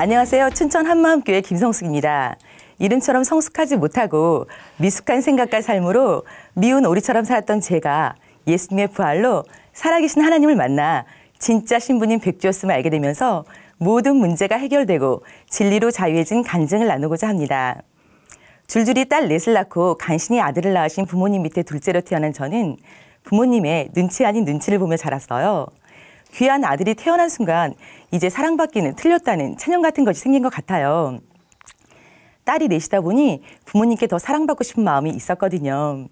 안녕하세요. 춘천 한마음교회 김성숙입니다. 이름처럼 성숙하지 못하고 미숙한 생각과 삶으로 미운 오리처럼 살았던 제가 예수님의 부활로 살아계신 하나님을 만나 진짜 신부님 백주였음을 알게 되면서 모든 문제가 해결되고 진리로 자유해진 간증을 나누고자 합니다. 줄줄이 딸 넷을 낳고 간신히 아들을 낳으신 부모님 밑에 둘째로 태어난 저는 부모님의 눈치 아닌 눈치를 보며 자랐어요. 귀한 아들이 태어난 순간 이제 사랑받기는 틀렸다는 체념 같은 것이 생긴 것 같아요. 딸이 넷이다 보니 부모님께 더 사랑받고 싶은 마음이 있었거든요.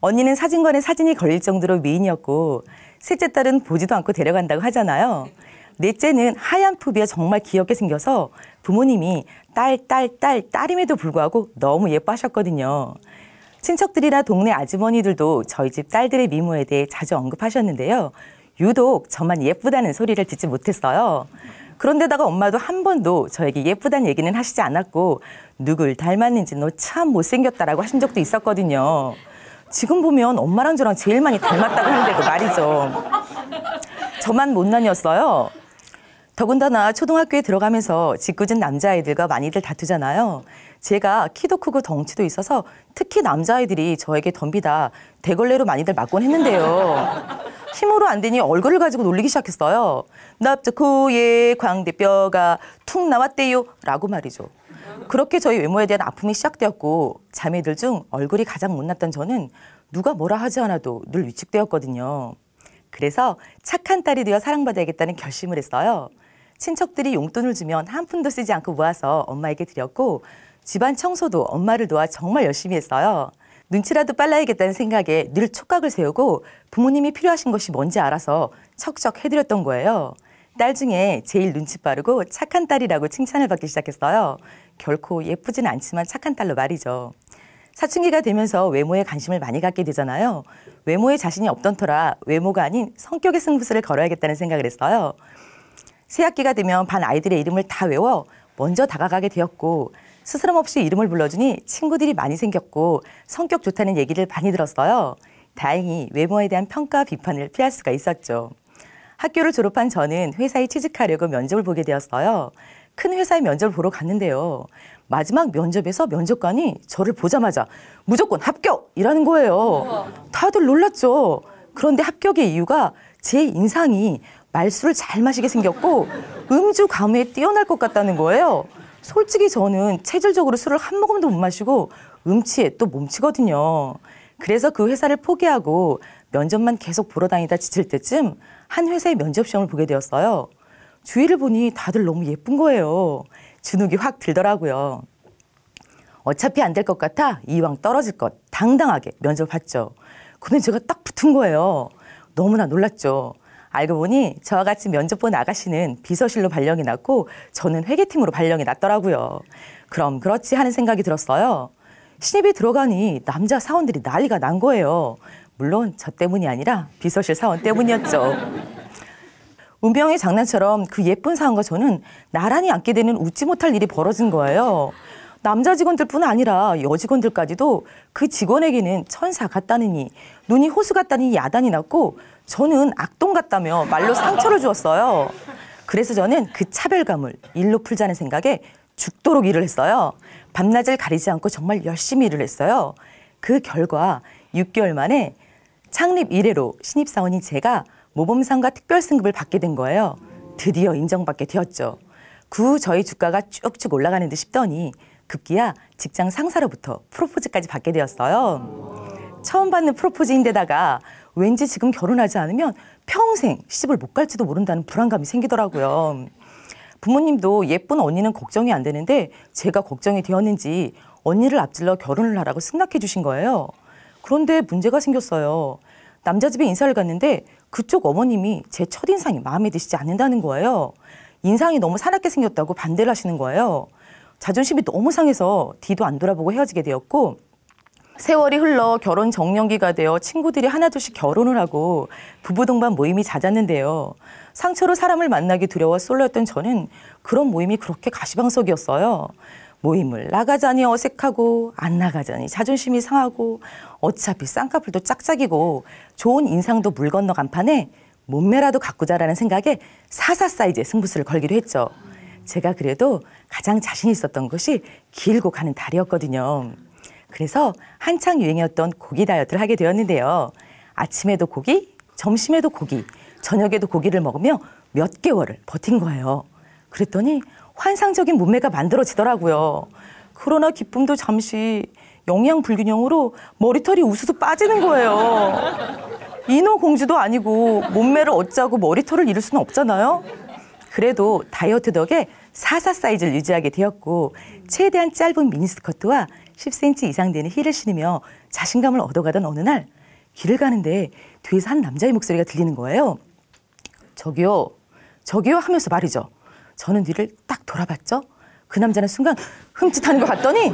언니는 사진관에 사진이 걸릴 정도로 미인이었고 셋째 딸은 보지도 않고 데려간다고 하잖아요. 넷째는 하얀 푸비에 정말 귀엽게 생겨서 부모님이 딸임에도 불구하고 너무 예뻐하셨거든요. 친척들이나 동네 아주머니들도 저희 집 딸들의 미모에 대해 자주 언급하셨는데요. 유독 저만 예쁘다는 소리를 듣지 못했어요. 그런데다가 엄마도 한 번도 저에게 예쁘다는 얘기는 하시지 않았고 누굴 닮았는지 너 참 못생겼다라고 하신 적도 있었거든요. 지금 보면 엄마랑 저랑 제일 많이 닮았다고 하는데도 말이죠. 저만 못난이었어요. 더군다나 초등학교에 들어가면서 짓궂은 남자아이들과 많이들 다투잖아요. 제가 키도 크고 덩치도 있어서 특히 남자아이들이 저에게 덤비다 대걸레로 많이들 맞곤 했는데요. 힘으로 안 되니 얼굴을 가지고 놀리기 시작했어요. 납작 코에 광대뼈가 툭 나왔대요 라고 말이죠. 그렇게 저희 외모에 대한 아픔이 시작되었고 자매들 중 얼굴이 가장 못났던 저는 누가 뭐라 하지 않아도 늘 위축되었거든요. 그래서 착한 딸이 되어 사랑받아야겠다는 결심을 했어요. 친척들이 용돈을 주면 한 푼도 쓰지 않고 모아서 엄마에게 드렸고 집안 청소도 엄마를 도와 정말 열심히 했어요. 눈치라도 빨라야겠다는 생각에 늘 촉각을 세우고 부모님이 필요하신 것이 뭔지 알아서 척척 해드렸던 거예요. 딸 중에 제일 눈치 빠르고 착한 딸이라고 칭찬을 받기 시작했어요. 결코 예쁘진 않지만 착한 딸로 말이죠. 사춘기가 되면서 외모에 관심을 많이 갖게 되잖아요. 외모에 자신이 없던 터라 외모가 아닌 성격의 승부수를 걸어야겠다는 생각을 했어요. 새학기가 되면 반 아이들의 이름을 다 외워 먼저 다가가게 되었고 스스럼 없이 이름을 불러주니 친구들이 많이 생겼고 성격 좋다는 얘기를 많이 들었어요. 다행히 외모에 대한 평가 비판을 피할 수가 있었죠. 학교를 졸업한 저는 회사에 취직하려고 면접을 보게 되었어요. 큰 회사에 면접을 보러 갔는데요. 마지막 면접에서 면접관이 저를 보자마자 무조건 합격이라는 거예요. 다들 놀랐죠. 그런데 합격의 이유가 제 인상이 말술을 잘 마시게 생겼고 음주 가무에 뛰어날 것 같다는 거예요. 솔직히 저는 체질적으로 술을 한 모금도 못 마시고 음치에 또 몸치거든요. 그래서 그 회사를 포기하고 면접만 계속 보러 다니다 지칠 때쯤 한 회사의 면접 시험을 보게 되었어요. 주위를 보니 다들 너무 예쁜 거예요. 주눅이 확 들더라고요. 어차피 안 될 것 같아 이왕 떨어질 것 당당하게 면접을 봤죠. 근데 제가 딱 붙은 거예요. 너무나 놀랐죠. 알고 보니 저와 같이 면접 본 아가씨는 비서실로 발령이 났고 저는 회계팀으로 발령이 났더라고요. 그럼 그렇지 하는 생각이 들었어요. 신입이 들어가니 남자 사원들이 난리가 난 거예요. 물론 저 때문이 아니라 비서실 사원 때문이었죠. 운명의 장난처럼 그 예쁜 사원과 저는 나란히 앉게 되는 웃지 못할 일이 벌어진 거예요. 남자 직원들뿐 아니라 여직원들까지도 그 직원에게는 천사 같다느니 눈이 호수 같다니 야단이 났고 저는 악동 같다며 말로 상처를 주었어요. 그래서 저는 그 차별감을 일로 풀자는 생각에 죽도록 일을 했어요. 밤낮을 가리지 않고 정말 열심히 일을 했어요. 그 결과 6개월 만에 창립 이래로 신입사원인 제가 모범상과 특별승급을 받게 된 거예요. 드디어 인정받게 되었죠. 그 후 저희 주가가 쭉쭉 올라가는 듯 싶더니 급기야 직장 상사로부터 프로포즈까지 받게 되었어요. 처음 받는 프로포즈인데다가 왠지 지금 결혼하지 않으면 평생 시집을 못 갈지도 모른다는 불안감이 생기더라고요. 부모님도 예쁜 언니는 걱정이 안 되는데 제가 걱정이 되었는지 언니를 앞질러 결혼을 하라고 승낙해 주신 거예요. 그런데 문제가 생겼어요. 남자 집에 인사를 갔는데 그쪽 어머님이 제 첫인상이 마음에 드시지 않는다는 거예요. 인상이 너무 사납게 생겼다고 반대를 하시는 거예요. 자존심이 너무 상해서 뒤도 안 돌아보고 헤어지게 되었고 세월이 흘러 결혼 정년기가 되어 친구들이 하나둘씩 결혼을 하고 부부 동반 모임이 잦았는데요. 상처로 사람을 만나기 두려워 솔로였던 저는 그런 모임이 그렇게 가시방석이었어요. 모임을 나가자니 어색하고 안 나가자니 자존심이 상하고 어차피 쌍꺼풀도 짝짝이고 좋은 인상도 물 건너 간판에 몸매라도 가꾸자라는 생각에 44 사이즈의 승부수를 걸기로 했죠. 제가 그래도 가장 자신 있었던 것이 길고 가는 다리였거든요. 그래서 한창 유행이었던 고기 다이어트를 하게 되었는데요. 아침에도 고기, 점심에도 고기, 저녁에도 고기를 먹으며 몇 개월을 버틴 거예요. 그랬더니 환상적인 몸매가 만들어지더라고요. 그러나 기쁨도 잠시 영양 불균형으로 머리털이 우수수 빠지는 거예요. 인어공주도 아니고 몸매를 어쩌고 머리털을 잃을 수는 없잖아요. 그래도 다이어트 덕에 44 사이즈를 유지하게 되었고 최대한 짧은 미니스커트와 10cm 이상 되는 힐을 신으며 자신감을 얻어가던 어느 날 길을 가는데 뒤에서 한 남자의 목소리가 들리는 거예요. 저기요, 저기요 하면서 말이죠. 저는 뒤를 딱 돌아봤죠. 그 남자는 순간 흠칫하는 것 같더니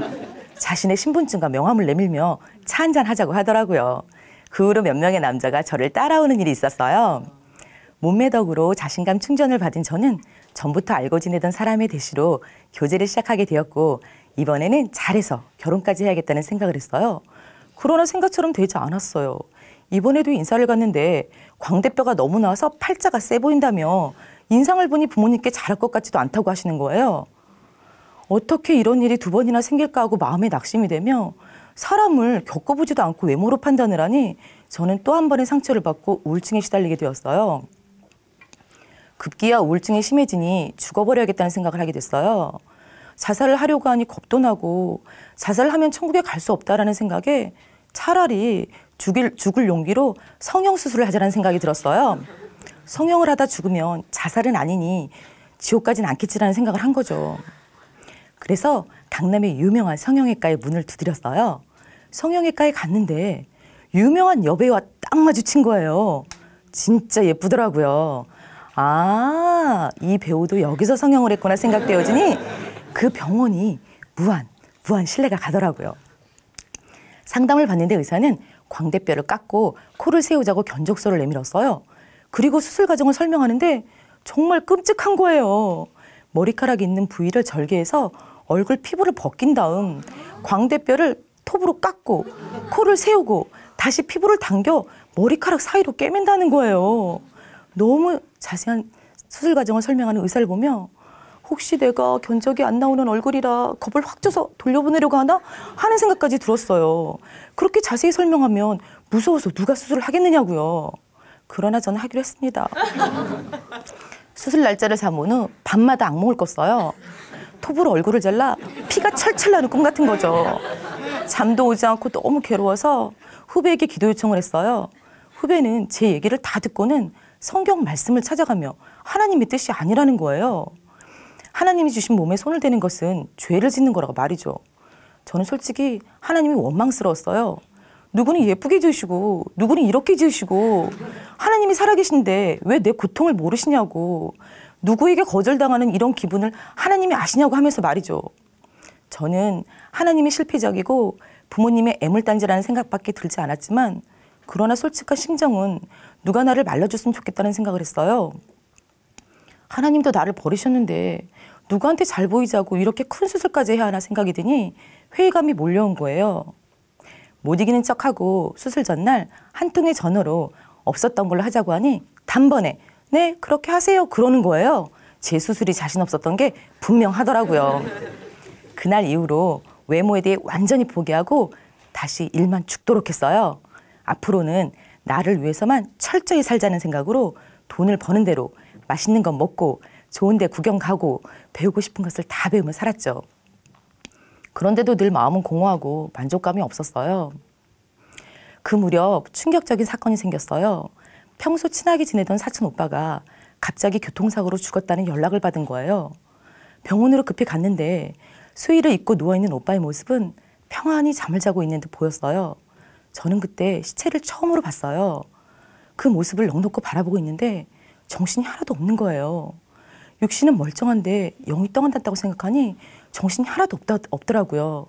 자신의 신분증과 명함을 내밀며 차 한잔 하자고 하더라고요. 그 후로 몇 명의 남자가 저를 따라오는 일이 있었어요. 몸매 덕으로 자신감 충전을 받은 저는 전부터 알고 지내던 사람의 대시로 교제를 시작하게 되었고 이번에는 잘해서 결혼까지 해야겠다는 생각을 했어요. 그러나 생각처럼 되지 않았어요. 이번에도 인사를 갔는데 광대뼈가 너무 나와서 팔자가 세 보인다며 인상을 보니 부모님께 잘할 것 같지도 않다고 하시는 거예요. 어떻게 이런 일이 두 번이나 생길까 하고 마음에 낙심이 되며 사람을 겪어보지도 않고 외모로 판단을 하니 저는 또 한 번의 상처를 받고 우울증에 시달리게 되었어요. 급기야 우울증이 심해지니 죽어버려야겠다는 생각을 하게 됐어요. 자살을 하려고 하니 겁도 나고 자살을 하면 천국에 갈 수 없다라는 생각에 차라리 죽을 용기로 성형수술을 하자는 생각이 들었어요. 성형을 하다 죽으면 자살은 아니니 지옥 가진 않겠지라는 생각을 한 거죠. 그래서 강남의 유명한 성형외과에 문을 두드렸어요. 성형외과에 갔는데 유명한 여배우와 딱 마주친 거예요. 진짜 예쁘더라고요. 아, 이 배우도 여기서 성형을 했구나 생각되어지니 그 병원이 무한 신뢰가 가더라고요. 상담을 받는데 의사는 광대뼈를 깎고 코를 세우자고 견적서를 내밀었어요. 그리고 수술 과정을 설명하는데 정말 끔찍한 거예요. 머리카락이 있는 부위를 절개해서 얼굴 피부를 벗긴 다음 광대뼈를 톱으로 깎고 코를 세우고 다시 피부를 당겨 머리카락 사이로 꿰맨다는 거예요. 너무 자세한 수술 과정을 설명하는 의사를 보며 혹시 내가 견적이 안 나오는 얼굴이라 겁을 확 줘서 돌려보내려고 하나 하는 생각까지 들었어요. 그렇게 자세히 설명하면 무서워서 누가 수술을 하겠느냐고요. 그러나 저는 하기로 했습니다. 수술 날짜를 잡은 후 밤마다 악몽을 꿨어요. 톱으로 얼굴을 잘라 피가 철철 나는 꿈 같은 거죠. 잠도 오지 않고 너무 괴로워서 후배에게 기도 요청을 했어요. 후배는 제 얘기를 다 듣고는 성경 말씀을 찾아가며 하나님의 뜻이 아니라는 거예요. 하나님이 주신 몸에 손을 대는 것은 죄를 짓는 거라고 말이죠. 저는 솔직히 하나님이 원망스러웠어요. 누구는 예쁘게 지으시고 누구는 이렇게 지으시고 하나님이 살아계신데 왜 내 고통을 모르시냐고 누구에게 거절당하는 이런 기분을 하나님이 아시냐고 하면서 말이죠. 저는 하나님이 실패적이고 부모님의 애물단지라는 생각밖에 들지 않았지만 그러나 솔직한 심정은 누가 나를 말려줬으면 좋겠다는 생각을 했어요. 하나님도 나를 버리셨는데 누구한테 잘 보이자고 이렇게 큰 수술까지 해야 하나 생각이 드니 회의감이 몰려온 거예요. 못 이기는 척하고 수술 전날 한 통의 전화로 없었던 걸로 하자고 하니 단번에 네 그렇게 하세요 그러는 거예요. 제 수술이 자신 없었던 게 분명하더라고요. 그날 이후로 외모에 대해 완전히 포기하고 다시 일만 죽도록 했어요. 앞으로는 나를 위해서만 철저히 살자는 생각으로 돈을 버는 대로 맛있는 거 먹고 좋은 데 구경 가고 배우고 싶은 것을 다 배우며 살았죠. 그런데도 늘 마음은 공허하고 만족감이 없었어요. 그 무렵 충격적인 사건이 생겼어요. 평소 친하게 지내던 사촌 오빠가 갑자기 교통사고로 죽었다는 연락을 받은 거예요. 병원으로 급히 갔는데 수의를 입고 누워있는 오빠의 모습은 평안히 잠을 자고 있는 듯 보였어요. 저는 그때 시체를 처음으로 봤어요. 그 모습을 넋놓고 바라보고 있는데 정신이 하나도 없는 거예요. 육신은 멀쩡한데 영이 떠난다고 생각하니 정신이 하나도 없더라고요.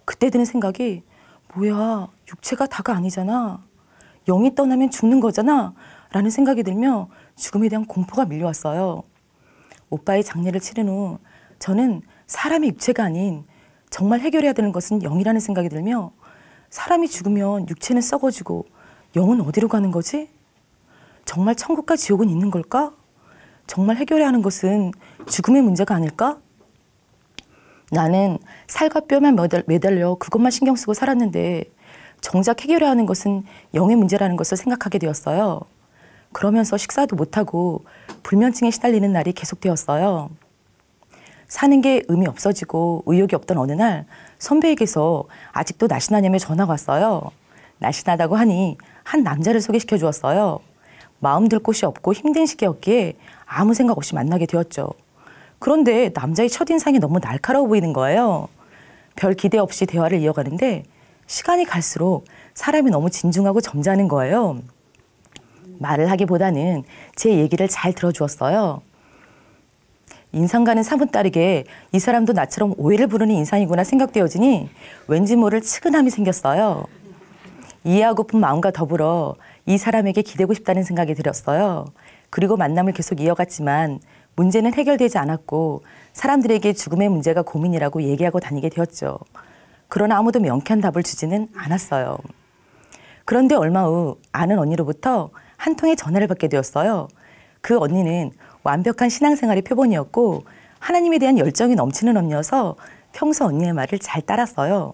그때 드는 생각이 뭐야 육체가 다가 아니잖아. 영이 떠나면 죽는 거잖아 라는 생각이 들며 죽음에 대한 공포가 밀려왔어요. 오빠의 장례를 치른 후 저는 사람의 육체가 아닌 정말 해결해야 되는 것은 영이라는 생각이 들며 사람이 죽으면 육체는 썩어지고 영은 어디로 가는 거지? 정말 천국과 지옥은 있는 걸까? 정말 해결해야 하는 것은 죽음의 문제가 아닐까? 나는 살과 뼈만 매달려 그것만 신경 쓰고 살았는데 정작 해결해야 하는 것은 영의 문제라는 것을 생각하게 되었어요. 그러면서 식사도 못하고 불면증에 시달리는 날이 계속되었어요. 사는 게 의미 없어지고 의욕이 없던 어느 날 선배에게서 아직도 날씬하냐며 전화가 왔어요. 날씬하다고 하니 한 남자를 소개시켜 주었어요. 마음 들 곳이 없고 힘든 시기였기에 아무 생각 없이 만나게 되었죠. 그런데 남자의 첫인상이 너무 날카로워 보이는 거예요. 별 기대 없이 대화를 이어가는데 시간이 갈수록 사람이 너무 진중하고 점잖은 거예요. 말을 하기보다는 제 얘기를 잘 들어주었어요. 인상과는 사뭇 다르게 이 사람도 나처럼 오해를 부르는 인상이구나 생각되어지니 왠지 모를 측은함이 생겼어요. 이해하고픈 마음과 더불어 이 사람에게 기대고 싶다는 생각이 들었어요. 그리고 만남을 계속 이어갔지만 문제는 해결되지 않았고 사람들에게 죽음의 문제가 고민이라고 얘기하고 다니게 되었죠. 그러나 아무도 명쾌한 답을 주지는 않았어요. 그런데 얼마 후 아는 언니로부터 한 통의 전화를 받게 되었어요. 그 언니는 완벽한 신앙생활의 표본이었고 하나님에 대한 열정이 넘치는 언니여서 평소 언니의 말을 잘 따랐어요.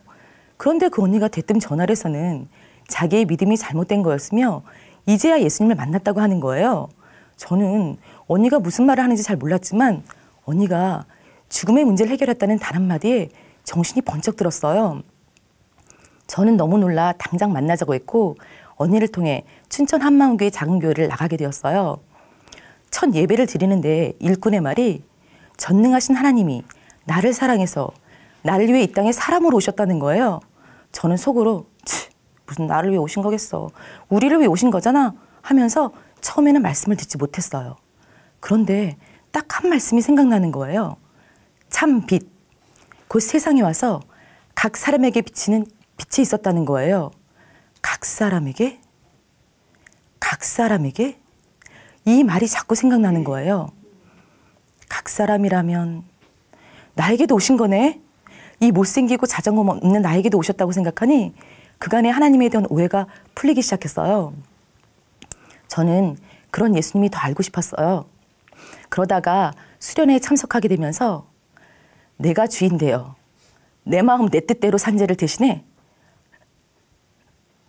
그런데 그 언니가 대뜸 전화를 해서는 자기의 믿음이 잘못된 거였으며 이제야 예수님을 만났다고 하는 거예요. 저는 언니가 무슨 말을 하는지 잘 몰랐지만 언니가 죽음의 문제를 해결했다는 단 한마디에 정신이 번쩍 들었어요. 저는 너무 놀라 당장 만나자고 했고 언니를 통해 춘천 한마음교회 작은 교회를 나가게 되었어요. 첫 예배를 드리는데 일꾼의 말이 전능하신 하나님이 나를 사랑해서 나를 위해 이 땅에 사람으로 오셨다는 거예요. 저는 속으로 무슨 나를 위해 오신 거겠어. 우리를 위해 오신 거잖아 하면서 처음에는 말씀을 듣지 못했어요. 그런데 딱 한 말씀이 생각나는 거예요. 참 빛, 곧 세상에 와서 각 사람에게 비치는 빛이 있었다는 거예요. 각 사람에게? 각 사람에게? 이 말이 자꾸 생각나는 거예요. 각 사람이라면 나에게도 오신 거네? 이 못생기고 자전거 없는 나에게도 오셨다고 생각하니 그간의 하나님에 대한 오해가 풀리기 시작했어요. 저는 그런 예수님이 더 알고 싶었어요. 그러다가 수련회에 참석하게 되면서 내가 주인 되어 내 마음 내 뜻대로 산 죄를 대신해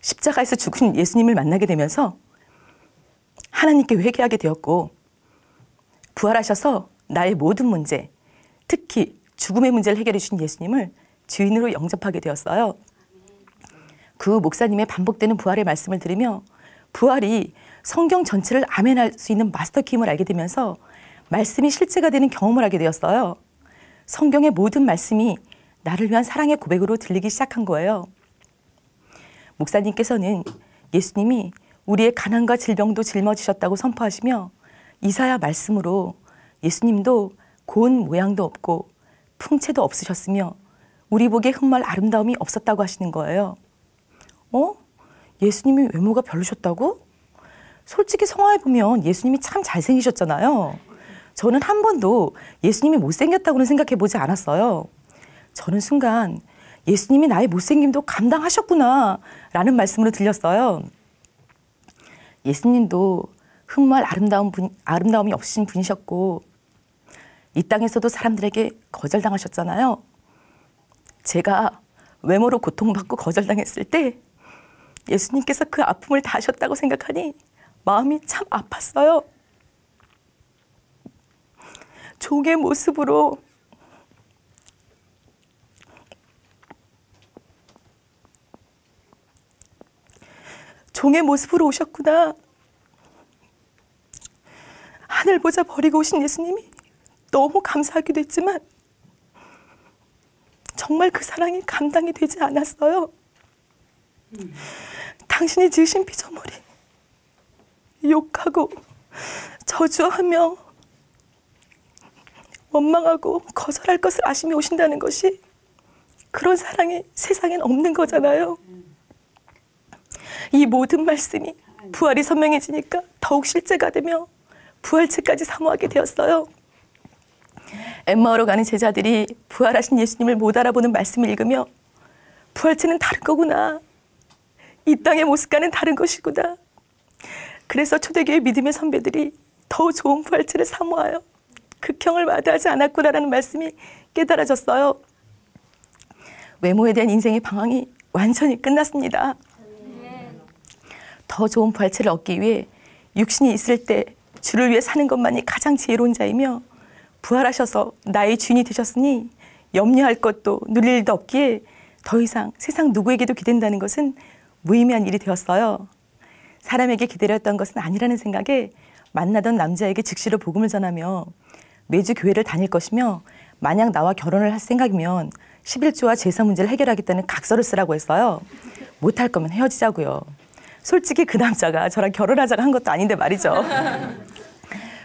십자가에서 죽으신 예수님을 만나게 되면서 하나님께 회개하게 되었고 부활하셔서 나의 모든 문제, 특히 죽음의 문제를 해결해 주신 예수님을 주인으로 영접하게 되었어요. 그 목사님의 반복되는 부활의 말씀을 들으며 부활이 성경 전체를 아멘할 수 있는 마스터키임을 알게 되면서 말씀이 실제가 되는 경험을 하게 되었어요. 성경의 모든 말씀이 나를 위한 사랑의 고백으로 들리기 시작한 거예요. 목사님께서는 예수님이 우리의 가난과 질병도 짊어지셨다고 선포하시며 이사야 말씀으로 예수님도 고운 모양도 없고 풍채도 없으셨으며 우리 보기에 흠말 아름다움이 없었다고 하시는 거예요. 예수님이 외모가 별로셨다고? 솔직히 성화에 보면 예수님이 참 잘생기셨잖아요. 저는 한 번도 예수님이 못생겼다고는 생각해보지 않았어요. 저는 순간 예수님이 나의 못생김도 감당하셨구나 라는 말씀으로 들렸어요. 예수님도 흠말 아름다움이 없으신 분이셨고 이 땅에서도 사람들에게 거절당하셨잖아요. 제가 외모로 고통받고 거절당했을 때 예수님께서 그 아픔을 다 하셨다고 생각하니 마음이 참 아팠어요. 종의 모습으로 오셨구나. 하늘 보자 버리고 오신 예수님이 너무 감사하기도 했지만 정말 그 사랑이 감당이 되지 않았어요. 당신이 지으신 피조물이 욕하고 저주하며 원망하고 거절할 것을 아시며 오신다는 것이 그런 사랑이 세상엔 없는 거잖아요. 이 모든 말씀이 부활이 선명해지니까 더욱 실제가 되며 부활체까지 사모하게 되었어요. 엠마오로 가는 제자들이 부활하신 예수님을 못 알아보는 말씀을 읽으며 부활체는 다른 거구나. 이 땅의 모습과는 다른 것이구나. 그래서 초대교회 믿음의 선배들이 더 좋은 부활체를 사모하여 극형을 마다하지 않았구나라는 말씀이 깨달아졌어요. 외모에 대한 인생의 방황이 완전히 끝났습니다. 더 좋은 부활체를 얻기 위해 육신이 있을 때 주를 위해 사는 것만이 가장 지혜로운 자이며 부활하셔서 나의 주인이 되셨으니 염려할 것도 누릴 일도 없기에 더 이상 세상 누구에게도 기댄다는 것은 무의미한 일이 되었어요. 사람에게 기대렸던 것은 아니라는 생각에 만나던 남자에게 즉시로 복음을 전하며 매주 교회를 다닐 것이며 만약 나와 결혼을 할 생각이면 11조와 제사 문제를 해결하겠다는 각서를 쓰라고 했어요. 못할 거면 헤어지자고요. 솔직히 그 남자가 저랑 결혼하자고 한 것도 아닌데 말이죠.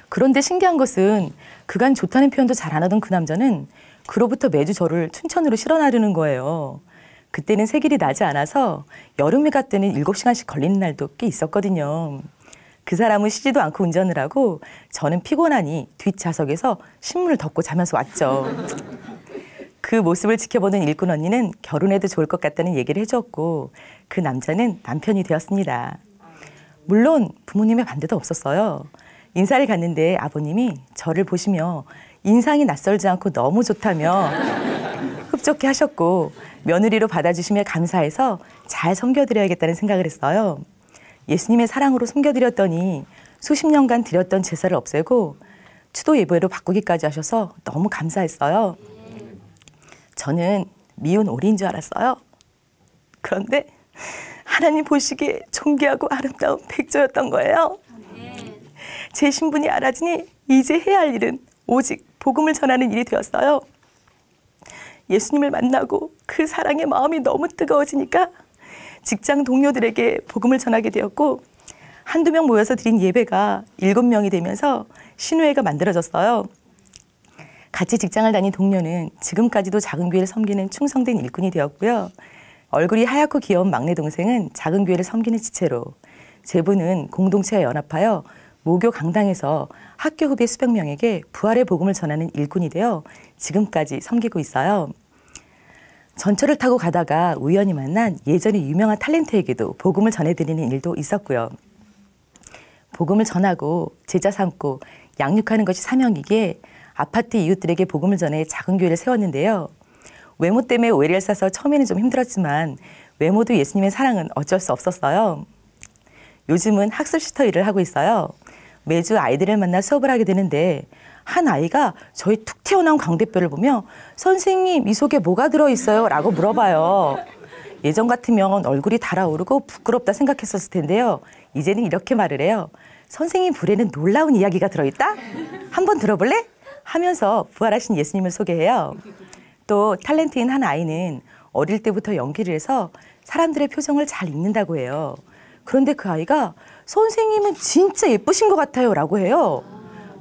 그런데 신기한 것은 그간 좋다는 표현도 잘 안 하던 그 남자는 그로부터 매주 저를 춘천으로 실어 나르는 거예요. 그때는 새길이 나지 않아서 여름휴가 때는 7시간씩 걸리는 날도 꽤 있었거든요. 그 사람은 쉬지도 않고 운전을 하고 저는 피곤하니 뒷좌석에서 신문을 덮고 자면서 왔죠. 그 모습을 지켜보는 일꾼 언니는 결혼해도 좋을 것 같다는 얘기를 해주었고 그 남자는 남편이 되었습니다. 물론 부모님의 반대도 없었어요. 인사를 갔는데 아버님이 저를 보시며 인상이 낯설지 않고 너무 좋다며 흡족해 하셨고 며느리로 받아주시며 감사해서 잘 섬겨드려야겠다는 생각을 했어요. 예수님의 사랑으로 섬겨드렸더니 수십 년간 드렸던 제사를 없애고 추도 예배로 바꾸기까지 하셔서 너무 감사했어요. 저는 미운 오리인 줄 알았어요. 그런데 하나님 보시기에 존귀하고 아름다운 백조였던 거예요. 제 신분이 알아지니 이제 해야 할 일은 오직 복음을 전하는 일이 되었어요. 예수님을 만나고 그 사랑의 마음이 너무 뜨거워지니까 직장 동료들에게 복음을 전하게 되었고 한두 명 모여서 드린 예배가 7명이 되면서 신우회가 만들어졌어요. 같이 직장을 다닌 동료는 지금까지도 작은 교회를 섬기는 충성된 일꾼이 되었고요. 얼굴이 하얗고 귀여운 막내 동생은 작은 교회를 섬기는 지체로, 제부는 공동체와 연합하여 모교 강당에서 학교 후배 수백 명에게 부활의 복음을 전하는 일꾼이 되어 지금까지 섬기고 있어요. 전철을 타고 가다가 우연히 만난 예전에 유명한 탤런트에게도 복음을 전해드리는 일도 있었고요. 복음을 전하고 제자 삼고 양육하는 것이 사명이기에 아파트 이웃들에게 복음을 전해 작은 교회를 세웠는데요. 외모 때문에 오해를 사서 처음에는 좀 힘들었지만 외모도 예수님의 사랑은 어쩔 수 없었어요. 요즘은 학습 슈터 일을 하고 있어요. 매주 아이들을 만나 수업을 하게 되는데 한 아이가 저희 툭 튀어나온 광대뼈를 보며 선생님 이 속에 뭐가 들어있어요? 라고 물어봐요. 예전 같으면 얼굴이 달아오르고 부끄럽다 생각했었을 텐데요. 이제는 이렇게 말을 해요. 선생님 불에는 놀라운 이야기가 들어있다? 한번 들어볼래? 하면서 부활하신 예수님을 소개해요. 또 탤런트인 한 아이는 어릴 때부터 연기를 해서 사람들의 표정을 잘 읽는다고 해요. 그런데 그 아이가 선생님은 진짜 예쁘신 것 같아요 라고 해요.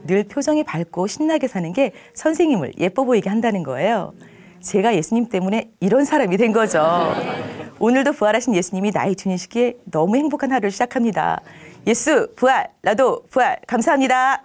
늘 표정이 밝고 신나게 사는 게 선생님을 예뻐 보이게 한다는 거예요. 제가 예수님 때문에 이런 사람이 된 거죠. 오늘도 부활하신 예수님이 나의 주님이시기에 너무 행복한 하루를 시작합니다. 예수 부활, 나도 부활. 감사합니다.